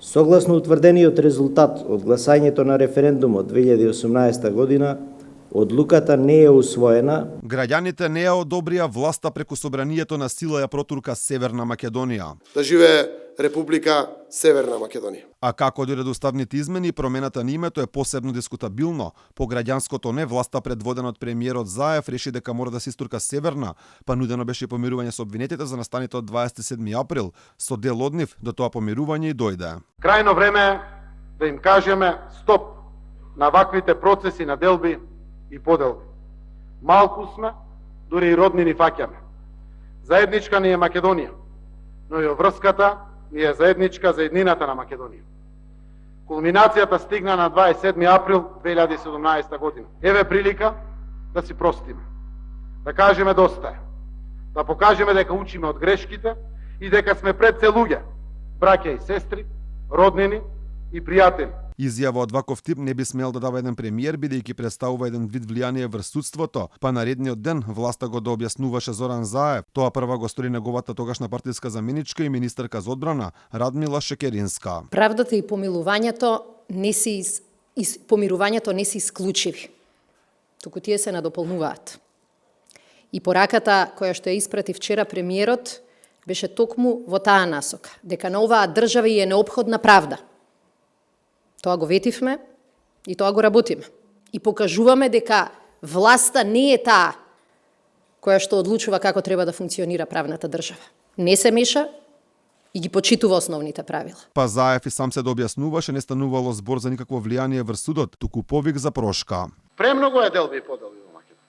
Согласно утврдениот резултат од гласањето на референдумот 2018 година, одлуката не е усвоена. Граѓаните не ја одобрија власта преку собранието на сила ја протурка Северна Македонија. Да живее Република Северна Македонија. А како дојде до уставните измени, промената на името е посебно дискутабилно. По граѓанското не, власта предводена од премиерот Заев реши дека мора да се истурка Северна, па нудено беше помирување со обвинетите за настаните од 27 април. Со дел од нив до тоа помирување и дојде. Крајно време е да им кажеме стоп на ваквите процеси на делби и поделби. Малку сме, дури и родни ни фаќаме. Заедничка ни е Македонија, но и врската ни е заедничка за еднината на Македонија. Кулминацијата стигна на 27 април 2017 година. Еве прилика да си простиме, да кажеме доста е, да покажеме дека учиме од грешките и дека сме пред се луѓе, браќа и сестри, роднини и пријатели. Изјава од ваков тип не би смел да дава еден премиер, бидејќи представува еден вид влијание врз судството, па наредниот ден власта го дообјаснуваше Зоран Заев. Тоа прва го стори неговата тогашна партиска заменичка и министерка за одбрана Радмила Шекеринска. Правдата и помилувањето не се исклучиви, туку тие се надополнуваат. И пораката која што ја испрати вчера премиерот беше токму во таа насока, дека на оваа држава е неопходна правда. Тоа го ветивме и тоа го работиме. И покажуваме дека власта не е таа која што одлучува како треба да функционира правната држава. Не се меша и ги почитува основните правила. Па Заев и сам се дообјаснуваше, не станувало збор за никакво влијание врз судот, туку повик за прошка. Премногу е делби и поделби во Македонија.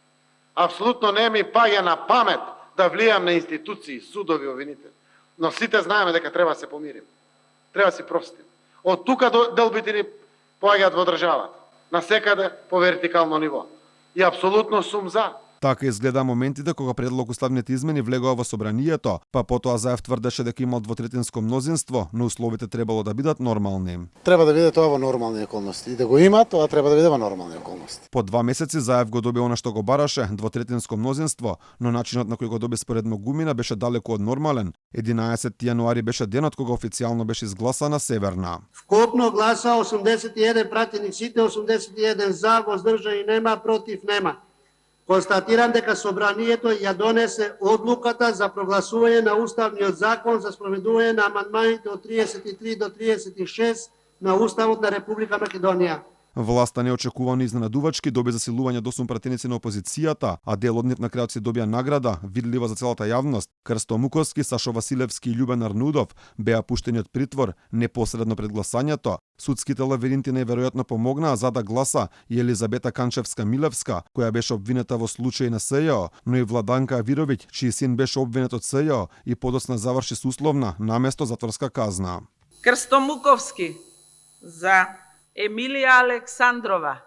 Апсолутно не ми паѓа на памет да влијам на институции, судови, обвинители. Но сите знаеме дека треба да се помириме. Треба да се простиме. Од тука делбите ни поаѓаат во државата, насекаде по вертикално ниво. И апсолутно сум за. Така изгледа моментите кога предлог уставните измени влегува во собранието, па потоа Заев тврдеше дека имал двотретинско мнозинство, но условите требало да бидат нормални. Треба да биде тоа во нормални околности. И да го има, тоа треба да биде во нормални околности. По 2 месеци Заев го доби она што го бараше, двотретинско мнозинство, но начинот на кој го доби според многумина беше далеку од нормален. 11 јануари беше денот кога официјално беше изгласана Северна. Вкупно гласа 81 пратениците, 81 за, воздржани нема, против нема. Констатирам дека собранието ја донесе одлуката за прогласување на Уставниот закон за спроведување на амандманите од 33 до 36 на Уставот на Република Македонија. Власта неочекувано изненадувачки доби засилување до пратеници на опозицијата, а дел од нив на крајот си добија награда, видлива за целата јавност. Крсто Муковски, Сашо Василевски и Љубен Арнудов беа пуштени од притвор непосредно пред гласањето. Судските лавиринти неверојатно помогнаа за да гласа и Елизабета Канчевска-Милевска, која беше обвинета во случај на СЈО, но и Владанка Авировиќ, чиј син беше обвинет од СЈО и подоцна заврши со условна наместо затворска казна. Крсто Муковски за Емилија Александрова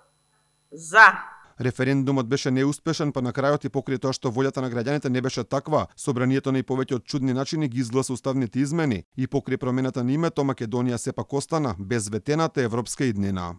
за. Референдумот беше неуспешен, па на крајот и покрај тоа што волјата на граѓаните не беше таква, собранието на и повеќе од чудни начини ги изгласа уставните измени и покрај промената на името Македонија сепак остана без ветената европска иднина.